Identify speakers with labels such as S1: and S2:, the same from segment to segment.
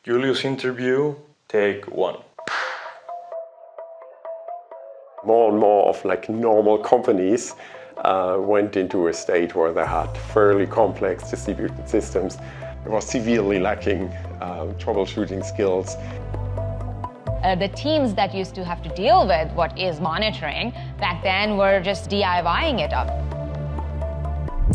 S1: Julius interview, take 1.
S2: More and more of normal companies went into a state where they had fairly complex distributed systems. They were severely lacking troubleshooting skills.
S3: The teams that used to have to deal with what is monitoring back then were just DIYing it up.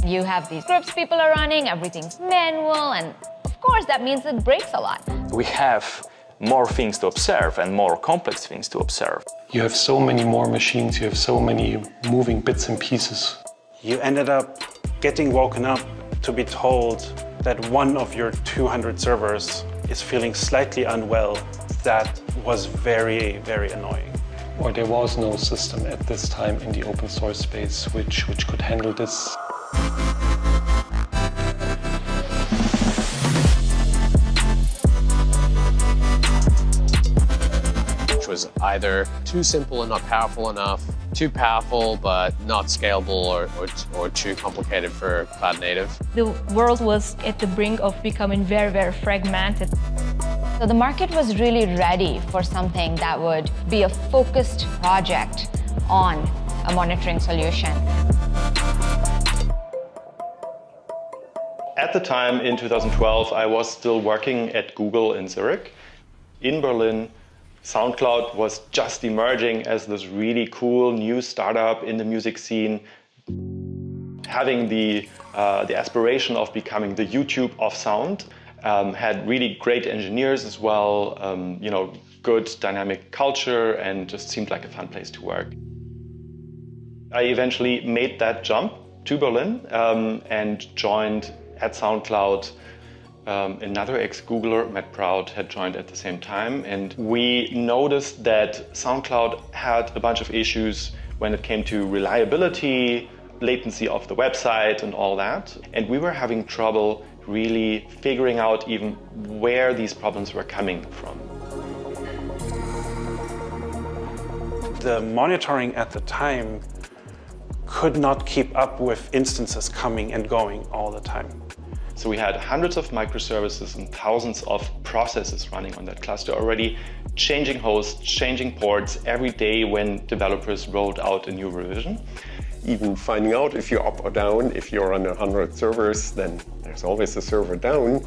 S3: You have these scripts people are running, everything's manual, and of course that means it breaks a lot.
S1: We have more things to observe and more complex things to observe.
S4: You have so many more machines, you have so many moving bits and pieces.
S5: You ended up getting woken up to be told that one of your 200 servers is feeling slightly unwell. That was very, very annoying.
S4: Or there was no system at this time in the open source space which could handle this.
S6: Which was either too simple and not powerful enough, too powerful but not scalable or too complicated for cloud native.
S7: The world was at the brink of becoming very, very fragmented.
S3: So the market was really ready for something that would be a focused project on a monitoring solution.
S8: At the time, in 2012, I was still working at Google in Zurich. In Berlin, Soundcloud was just emerging as this really cool new startup in the music scene, having the aspiration of becoming the YouTube of sound. Had really great engineers as well, good dynamic culture, and just seemed like a fun place to work. I eventually made that jump to Berlin and joined at SoundCloud. Another ex-Googler, Matt Proud, had joined at the same time, and we noticed that SoundCloud had a bunch of issues when it came to reliability, latency of the website and all that, and we were having trouble really figuring out even where these problems were coming from.
S5: The monitoring at the time could not keep up with instances coming and going all the time.
S8: So we had hundreds of microservices and thousands of processes running on that cluster already, changing hosts, changing ports every day when developers rolled out a new revision.
S2: Even finding out if you're up or down, if you're on 100 servers, then there's always a server down.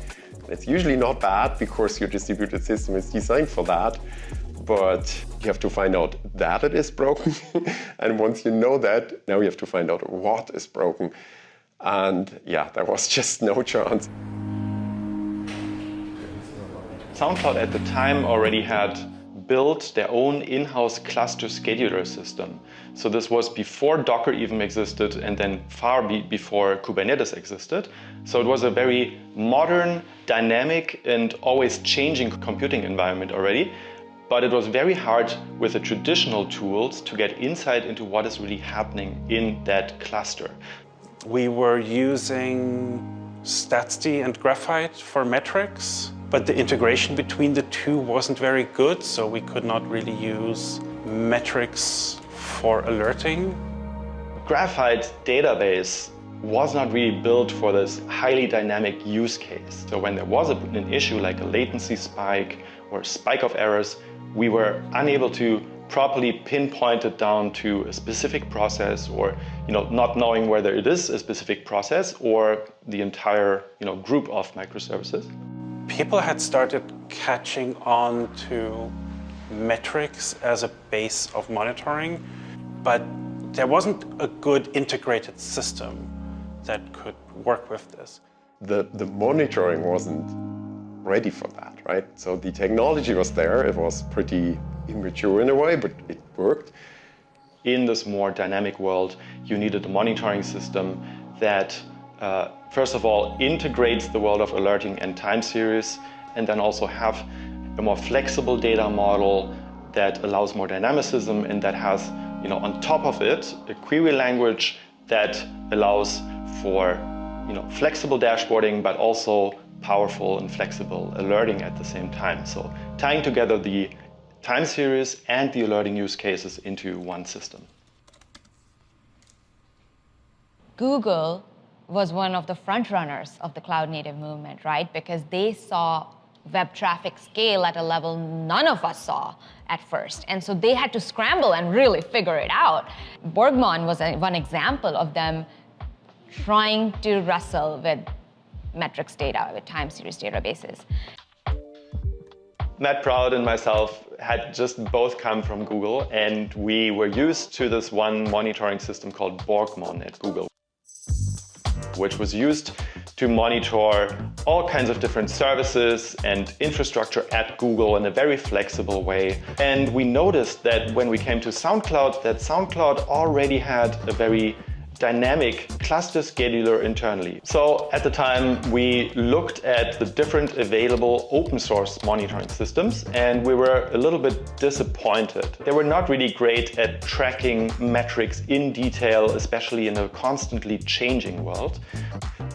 S2: It's usually not bad because your distributed system is designed for that, but you have to find out that it is broken. And once you know that, now you have to find out what is broken. And yeah, there was just no chance.
S8: SoundCloud at the time already had built their own in-house cluster scheduler system. So this was before Docker even existed and then far before Kubernetes existed. So it was a very modern, dynamic, and always changing computing environment already. But it was very hard with the traditional tools to get insight into what is really happening in that cluster.
S5: We were using StatsD and Graphite for metrics, but the integration between the two wasn't very good, so we could not really use metrics for alerting.
S8: Graphite database was not really built for this highly dynamic use case. So when there was an issue like a latency spike or a spike of errors, we were unable to properly pinpoint it down to a specific process, or not knowing whether it is a specific process or the entire group of microservices.
S5: People had started catching on to metrics as a base of monitoring, but there wasn't a good integrated system that could work with this.
S2: The monitoring wasn't ready for that, right? So the technology was there, it was pretty immature in a way, but it worked.
S8: In this more dynamic world, you needed a monitoring system that, first of all, integrates the world of alerting and time series, and then also have a more flexible data model that allows more dynamicism and that has, on top of it, a query language that allows for, flexible dashboarding, but also powerful and flexible alerting at the same time. So tying together the time series and the alerting use cases into one system.
S3: Google was one of the front runners of the cloud native movement, right? Because they saw web traffic scale at a level none of us saw at first. And so they had to scramble and really figure it out. Borgmon was one example of them trying to wrestle with metrics data, with time series databases.
S8: Matt Proud and myself had just both come from Google, and we were used to this one monitoring system called Borgmon at Google, which was used to monitor all kinds of different services and infrastructure at Google in a very flexible way. And we noticed that when we came to SoundCloud, that SoundCloud already had a very dynamic cluster scheduler internally. So at the time, we looked at the different available open source monitoring systems, and we were a little bit disappointed. They were not really great at tracking metrics in detail, especially in a constantly changing world.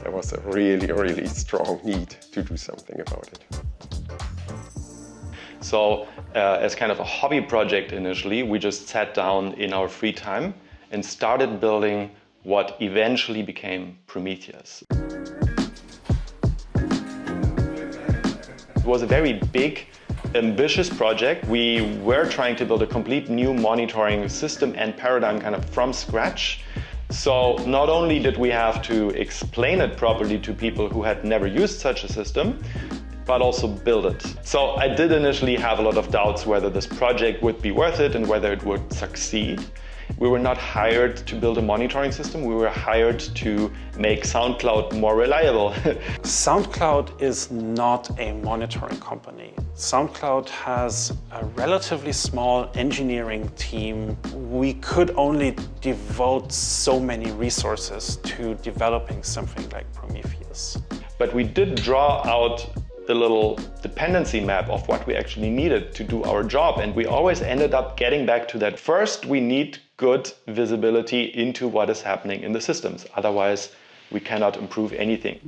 S2: There was a really, really strong need to do something about it.
S8: So as kind of a hobby project initially, we just sat down in our free time and started building what eventually became Prometheus. It was a very big, ambitious project. We were trying to build a complete new monitoring system and paradigm kind of from scratch. So not only did we have to explain it properly to people who had never used such a system, but also build it. So I did initially have a lot of doubts whether this project would be worth it and whether it would succeed. We were not hired to build a monitoring system, we were hired to make SoundCloud more reliable.
S5: SoundCloud is not a monitoring company. SoundCloud has a relatively small engineering team. We could only devote so many resources to developing something like Prometheus.
S8: But we did draw out the little dependency map of what we actually needed to do our job. And we always ended up getting back to that. First, we need good visibility into what is happening in the systems. Otherwise, we cannot improve anything.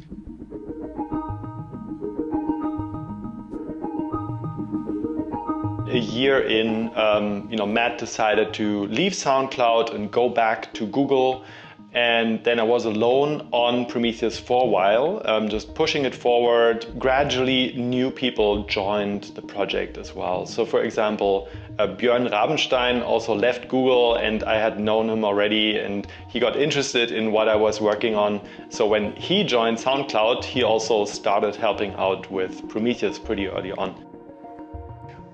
S8: A year in, Matt decided to leave SoundCloud and go back to Google. And then I was alone on Prometheus for a while, just pushing it forward. Gradually, new people joined the project as well. So for example, Björn Rabenstein also left Google, and I had known him already, and he got interested in what I was working on. So when he joined SoundCloud, he also started helping out with Prometheus pretty early on.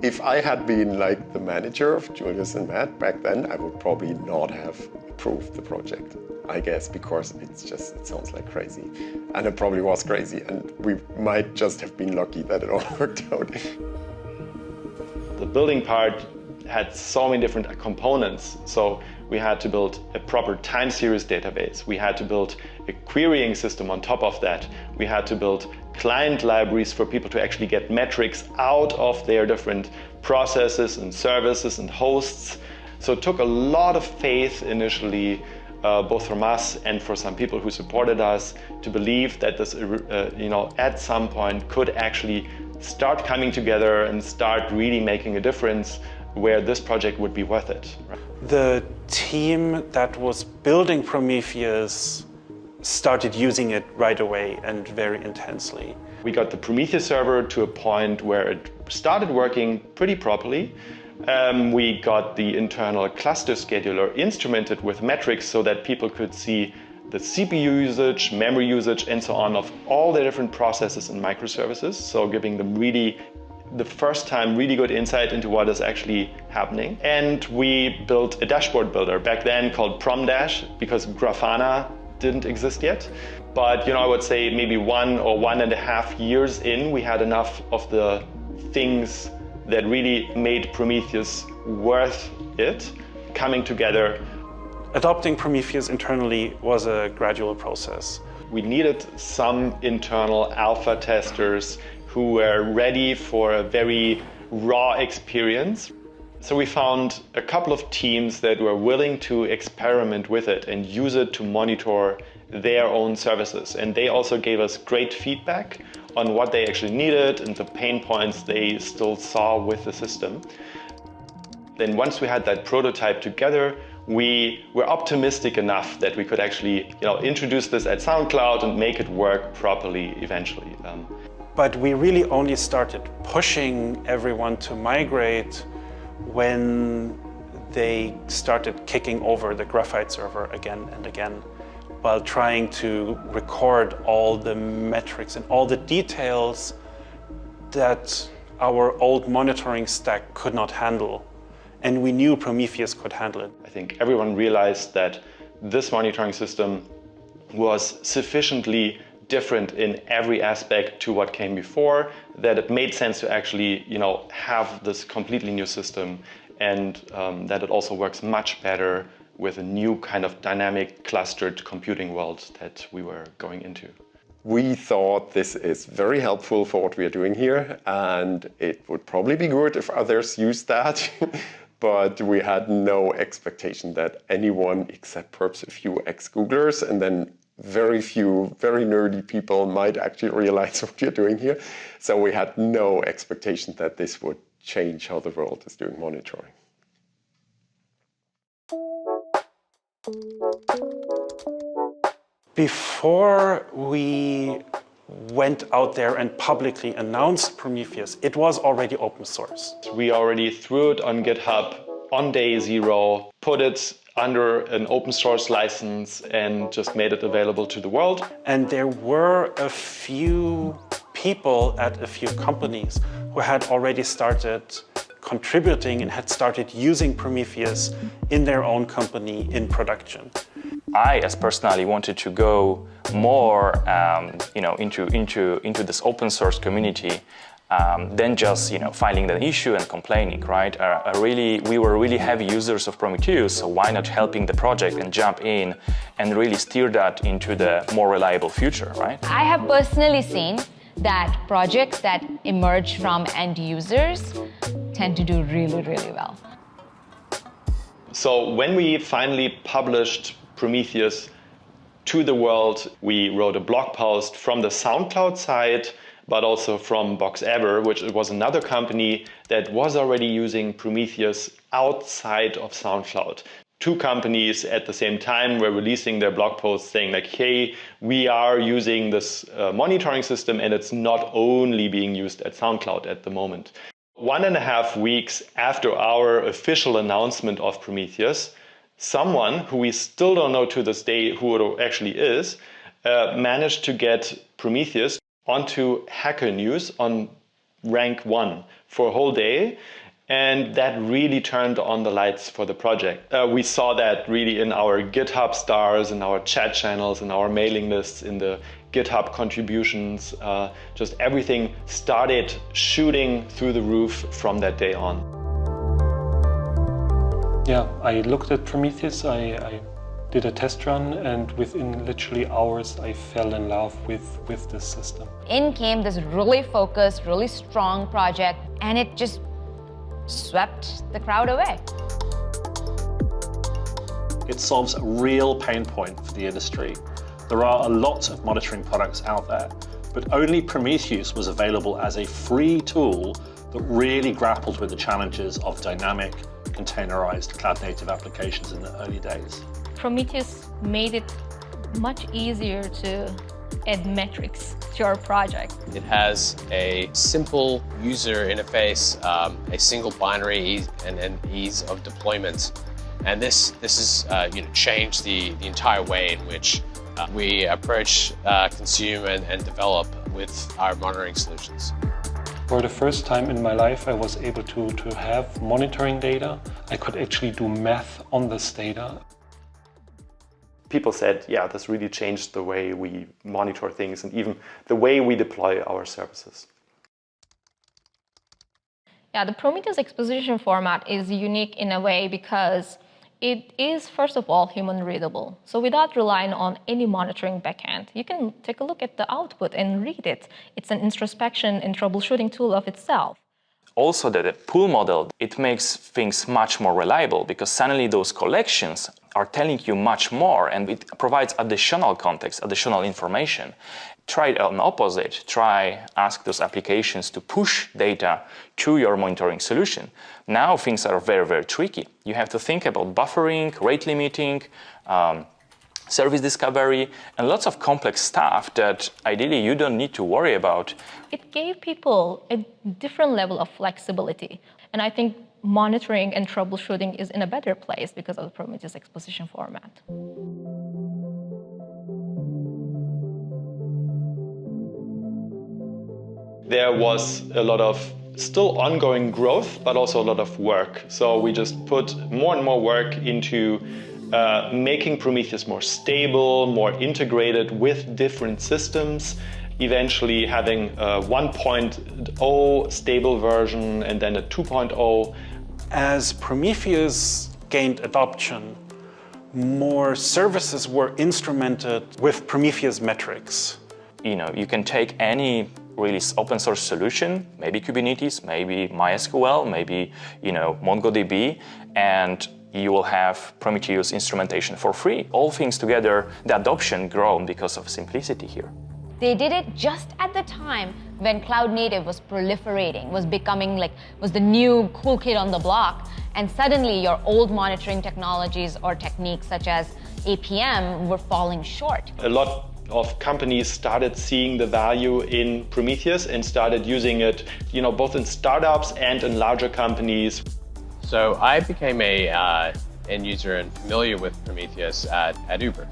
S2: If I had been like the manager of Julius and Matt back then, I would probably not have approved the project, I guess, because it sounds like crazy. And it probably was crazy, and we might just have been lucky that it all worked out.
S8: The building part had so many different components. So we had to build a proper time series database. We had to build a querying system on top of that. We had to build client libraries for people to actually get metrics out of their different processes and services and hosts. So it took a lot of faith initially, both from us and for some people who supported us, to believe that this, at some point could actually start coming together and start really making a difference where this project would be worth it.
S5: The team that was building Prometheus started using it right away and very intensely.
S8: We got the Prometheus server to a point where it started working pretty properly. We got the internal cluster scheduler instrumented with metrics so that people could see the CPU usage, memory usage, and so on of all the different processes and microservices. So giving them really, the first time, really good insight into what is actually happening. And we built a dashboard builder back then called PromDash, because Grafana didn't exist yet. But I would say maybe 1 or 1.5 years in, we had enough of the things that really made Prometheus worth it coming together.
S5: Adopting Prometheus internally was a gradual process.
S8: We needed some internal alpha testers who were ready for a very raw experience. So we found a couple of teams that were willing to experiment with it and use it to monitor their own services. And they also gave us great feedback on what they actually needed and the pain points they still saw with the system. Then once we had that prototype together, we were optimistic enough that we could actually introduce this at SoundCloud and make it work properly eventually.
S5: But we really only started pushing everyone to migrate when they started kicking over the Graphite server again and again, while trying to record all the metrics and all the details that our old monitoring stack could not handle. And we knew Prometheus could handle it.
S8: I think everyone realized that this monitoring system was sufficiently different in every aspect to what came before, that it made sense to actually, have this completely new system, and that it also works much better with a new kind of dynamic clustered computing world that we were going into.
S2: We thought this is very helpful for what we are doing here, and it would probably be good if others used that. But we had no expectation that anyone, except perhaps a few ex-Googlers, and then very few very nerdy people might actually realize what you're doing here. So we had no expectation that this would change how the world is doing monitoring.
S5: Before we went out there and publicly announced Prometheus, it was already open source.
S8: We already threw it on GitHub on day 0, put it under an open source license, and just made it available to the world.
S5: And there were a few people at a few companies who had already started contributing and had started using Prometheus in their own company in production.
S1: I, as personally, wanted to go more, into this open source community than just, finding the issue and complaining, right? We were really heavy users of Prometheus, so why not helping the project and jump in and really steer that into the more reliable future, right?
S3: I have personally seen that projects that emerge from end users tend to do really, really well.
S8: So when we finally published Prometheus to the world, we wrote a blog post from the Soundcloud side, but also from BoxEver, which was another company that was already using Prometheus outside of Soundcloud. Two companies at the same time were releasing their blog posts saying like, hey, we are using this monitoring system, and it's not only being used at Soundcloud at the moment. 1.5 weeks after our official announcement of Prometheus, someone who we still don't know to this day who it actually is, managed to get Prometheus onto Hacker News on rank 1 for a whole day. And that really turned on the lights for the project. We saw that really in our GitHub stars, in our chat channels, in our mailing lists, in the GitHub contributions. Just everything started shooting through the roof from that day on.
S4: Yeah, I looked at Prometheus, I did a test run, and within literally hours I fell in love with this system.
S3: In came this really focused, really strong project, and it just swept the crowd away.
S9: It solves a real pain point for the industry. There are a lot of monitoring products out there, but only Prometheus was available as a free tool that really grappled with the challenges of dynamic, containerized cloud-native applications in the early days.
S7: Prometheus made it much easier to add metrics to your project.
S6: It has a simple user interface, a single binary, and an ease of deployment. And this has changed the entire way in which we approach, consume, and develop with our monitoring solutions.
S4: For the first time in my life, I was able to have monitoring data. I could actually do math on this data.
S8: People said, yeah, this really changed the way we monitor things and even the way we deploy our services.
S7: Yeah, the Prometheus exposition format is unique in a way because it is, first of all, human readable. So without relying on any monitoring backend, you can take a look at the output and read it. It's an introspection and troubleshooting tool of itself.
S1: Also, the pool model, it makes things much more reliable because suddenly those collections are telling you much more, and it provides additional context, additional information. Try an opposite. Ask those applications to push data to your monitoring solution. Now things are very, very tricky. You have to think about buffering, rate limiting, service discovery, and lots of complex stuff that ideally you don't need to worry about.
S7: It gave people a different level of flexibility. And I think monitoring and troubleshooting is in a better place because of the Prometheus exposition format.
S8: There was a lot of still ongoing growth, but also a lot of work. So we just put more and more work into making Prometheus more stable, more integrated with different systems, eventually having a 1.0 stable version and then a 2.0.
S5: As Prometheus gained adoption, more services were instrumented with Prometheus metrics.
S1: You can take any really open source solution, maybe Kubernetes, maybe MySQL, maybe MongoDB, and you will have Prometheus instrumentation for free. All things together, the adoption grown because of simplicity here.
S3: They did it just at the time when cloud native was proliferating, was becoming was the new cool kid on the block, and suddenly your old monitoring technologies or techniques such as APM were falling short.
S8: A lot of companies started seeing the value in Prometheus and started using it, both in startups and in larger companies.
S6: So I became a end user and familiar with Prometheus at Uber,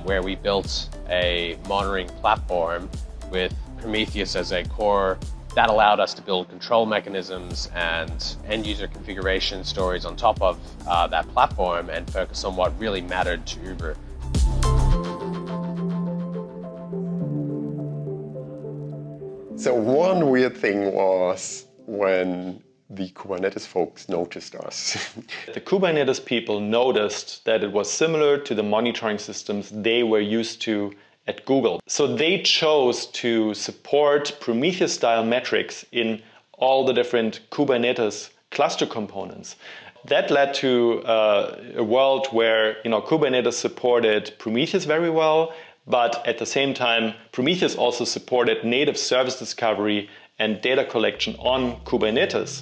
S6: where we built a monitoring platform with Prometheus as a core that allowed us to build control mechanisms and end user configuration stories on top of that platform and focus on what really mattered to Uber.
S2: So one weird thing was when the Kubernetes folks noticed us.
S8: The Kubernetes people noticed that it was similar to the monitoring systems they were used to at Google. So they chose to support Prometheus-style metrics in all the different Kubernetes cluster components. That led to a world where Kubernetes supported Prometheus very well, but at the same time, Prometheus also supported native service discovery and data collection on Kubernetes.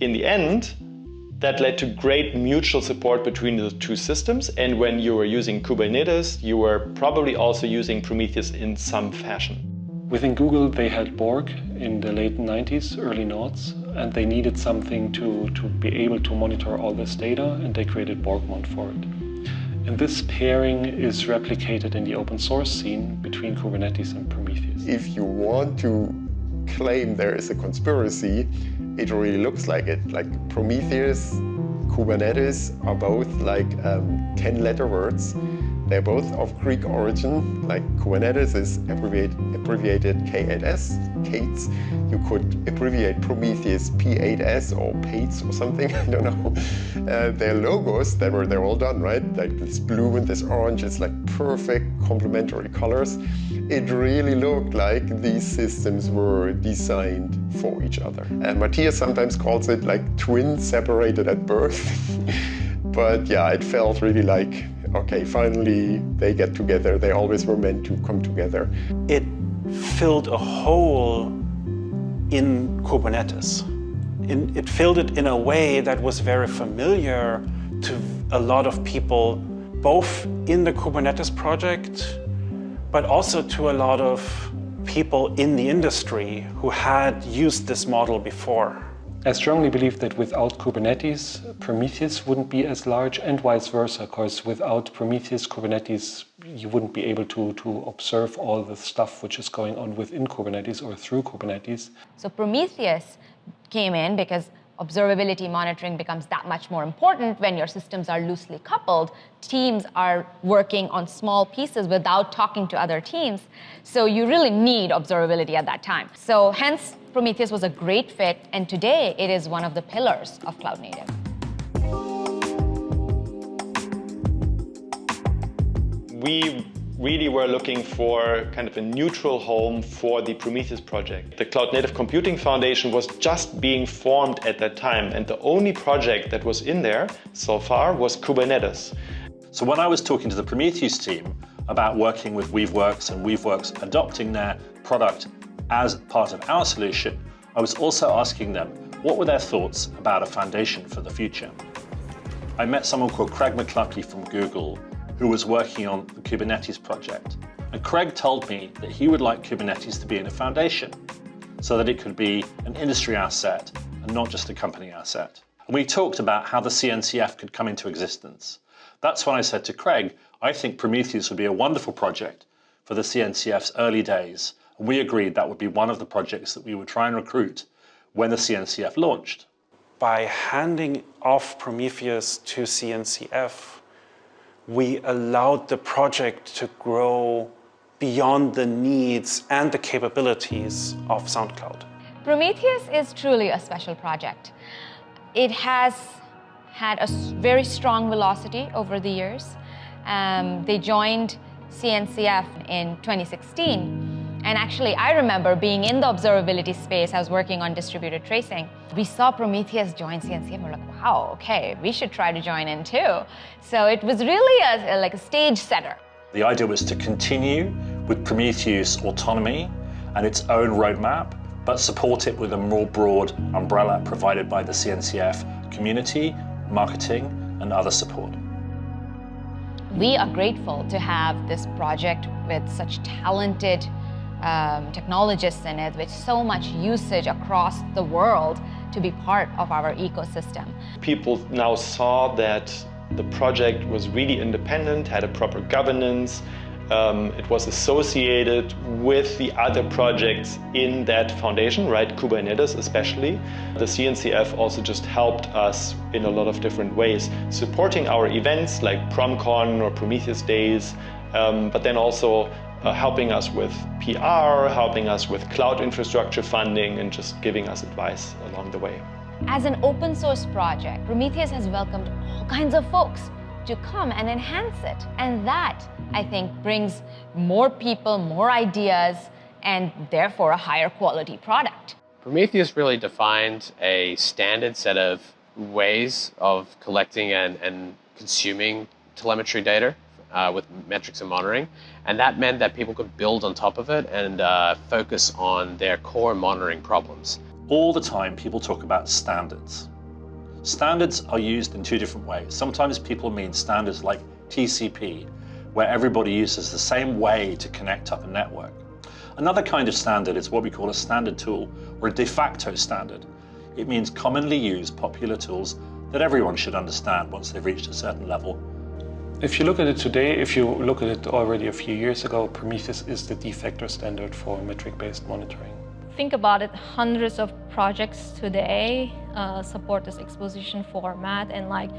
S8: In the end, that led to great mutual support between the two systems. And when you were using Kubernetes, you were probably also using Prometheus in some fashion.
S4: Within Google, they had Borg in the late 90s, early noughts, and they needed something to be able to monitor all this data, and they created Borgmon for it. And this pairing is replicated in the open source scene between Kubernetes and Prometheus.
S2: If you want to claim there is a conspiracy, it really looks like it. Like Prometheus, Kubernetes are both 10-letter words. They're both of Greek origin. Like Kubernetes is abbreviated K8S, Kates. You could abbreviate Prometheus P8S or Pates or something, I don't know. Their logos, they're all done, right? Like this blue and this orange, it's like perfect complementary colors. It really looked like these systems were designed for each other. And Matthias sometimes calls it like twins separated at birth. But yeah, it felt really like, okay, finally they get together. They always were meant to come together.
S5: It filled a hole in Kubernetes. It filled it in a way that was very familiar to a lot of people, both in the Kubernetes project, but also to a lot of people in the industry who had used this model before.
S4: I strongly believe that without Kubernetes, Prometheus wouldn't be as large, and vice versa, because without Prometheus, Kubernetes, you wouldn't be able to observe all the stuff which is going on within Kubernetes or through Kubernetes.
S3: So Prometheus came in because observability monitoring becomes that much more important when your systems are loosely coupled. Teams are working on small pieces without talking to other teams. So you really need observability at that time. So hence, Prometheus was a great fit, and today it is one of the pillars of cloud native.
S8: We really were looking for kind of a neutral home for the Prometheus project. The Cloud Native Computing Foundation was just being formed at that time, and the only project that was in there so far was Kubernetes.
S9: So when I was talking to the Prometheus team about working with Weaveworks and Weaveworks adopting their product as part of our solution, I was also asking them what were their thoughts about a foundation for the future. I met someone called Craig McCluskey from Google, who was working on the Kubernetes project. And Craig told me that he would like Kubernetes to be in a foundation so that it could be an industry asset and not just a company asset. And we talked about how the CNCF could come into existence. That's when I said to Craig, I think Prometheus would be a wonderful project for the CNCF's early days. And we agreed that would be one of the projects that we would try and recruit when the CNCF launched.
S5: By handing off Prometheus to CNCF, we allowed the project to grow beyond the needs and the capabilities of Soundcloud.
S3: Prometheus is truly a special project. It has had a very strong velocity over the years. They joined CNCF in 2016. And actually, I remember being in the observability space. I was working on distributed tracing. We saw Prometheus join CNCF, and we're like, wow, okay, we should try to join in too. So it was really like a stage setter.
S9: The idea was to continue with Prometheus autonomy and its own roadmap, but support it with a more broad umbrella provided by the CNCF community, marketing, and other support.
S3: We are grateful to have this project with such talented technologists in it, with so much usage across the world to be part of our ecosystem.
S8: People now saw that the project was really independent, had a proper governance. It was associated with the other projects in that foundation, right? Kubernetes especially. The CNCF also just helped us in a lot of different ways, supporting our events like PromCon or Prometheus Days, but then also helping us with PR, helping us with cloud infrastructure funding, and just giving us advice along the way.
S3: As an open source project, Prometheus has welcomed all kinds of folks to come and enhance it. And that, I think, brings more people, more ideas, and therefore a higher quality product.
S6: Prometheus really defined a standard set of ways of collecting and consuming telemetry data with metrics and monitoring. And that meant that people could build on top of it and focus on their core monitoring problems.
S9: All the time, people talk about standards. Standards are used in two different ways. Sometimes people mean standards like TCP, where everybody uses the same way to connect up a network. Another kind of standard is what we call a standard tool, or a de facto standard. It means commonly used popular tools that everyone should understand once they've reached a certain level.
S4: If you look at it today, if you look at it already a few years ago, Prometheus is the de facto standard for metric-based monitoring.
S7: Think about it, hundreds of projects today support this exposition format, and like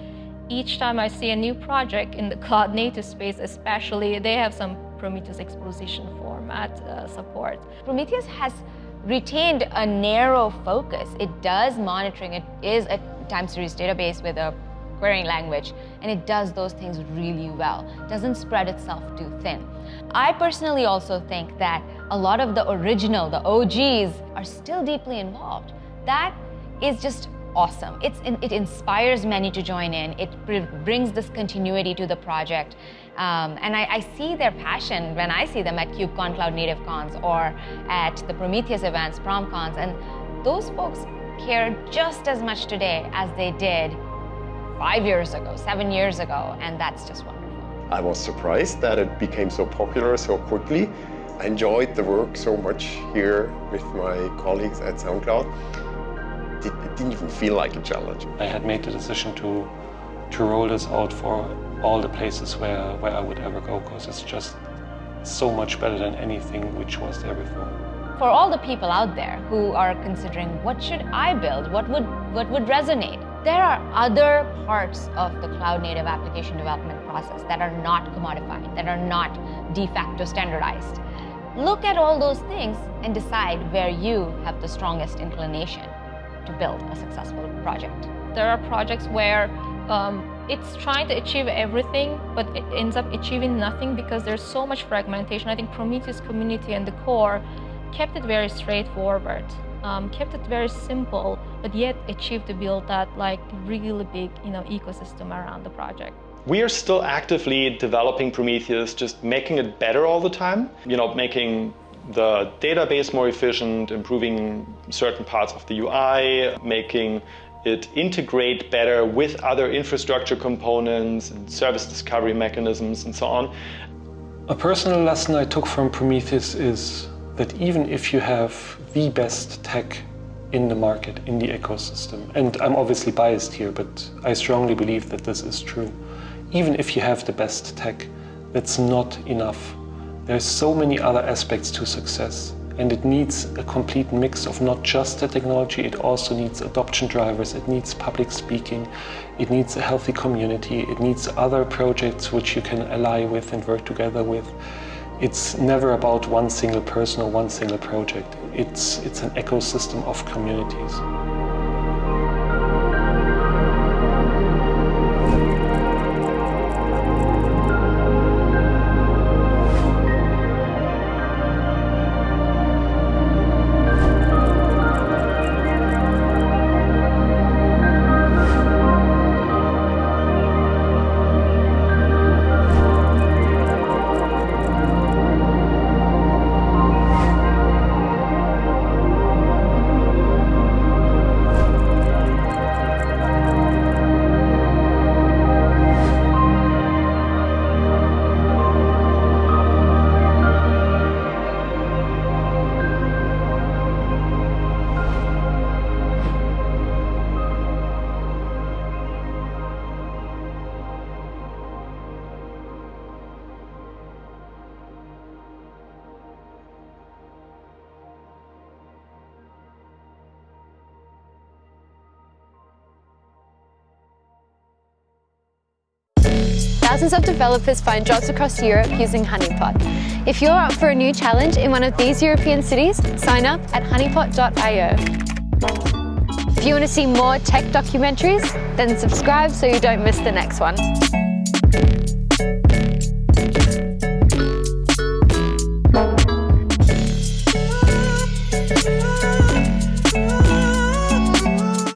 S7: each time I see a new project in the cloud native space especially, they have some Prometheus exposition format support.
S3: Prometheus has retained a narrow focus. It does monitoring. It is a time series database with a querying language, and it does those things really well. It doesn't spread itself too thin. I personally also think that a lot of the original, the OGs, are still deeply involved. That is just awesome. It inspires many to join in. It brings this continuity to the project. And I see their passion when I see them at KubeCon Cloud Native Cons or at the Prometheus events, PromCons, and those folks care just as much today as they did 5 years ago, 7 years ago, and that's just wonderful.
S2: I was surprised that it became so popular so quickly. I enjoyed the work so much here with my colleagues at Soundcloud. It didn't even feel like a challenge.
S4: I had made the decision to roll this out for all the places where I would ever go, because it's just so much better than anything which was there before.
S3: For all the people out there who are considering, what should I build? What would resonate? There are other parts of the cloud native application development process that are not commodified, that are not de facto standardized. Look at all those things and decide where you have the strongest inclination to build a successful project.
S7: There are projects where it's trying to achieve everything, but it ends up achieving nothing because there's so much fragmentation. I think Prometheus community and the core kept it very straightforward, kept it very simple, but yet achieved to build that like really big, ecosystem around the project.
S8: We are still actively developing Prometheus, just making it better all the time. Making the database more efficient, improving certain parts of the UI, making it integrate better with other infrastructure components and service discovery mechanisms and so on.
S4: A personal lesson I took from Prometheus is that even if you have the best tech in the market, in the ecosystem, and I'm obviously biased here, but I strongly believe that this is true. Even if you have the best tech, that's not enough. There's so many other aspects to success, and it needs a complete mix of not just the technology, it also needs adoption drivers, it needs public speaking, it needs a healthy community, it needs other projects which you can ally with and work together with. It's never about one single person or one single project. It's an ecosystem of communities.
S10: Thousands of developers find jobs across Europe using Honeypot. If you're up for a new challenge in one of these European cities, sign up at honeypot.io. If you want to see more tech documentaries, then subscribe so you don't miss the next one.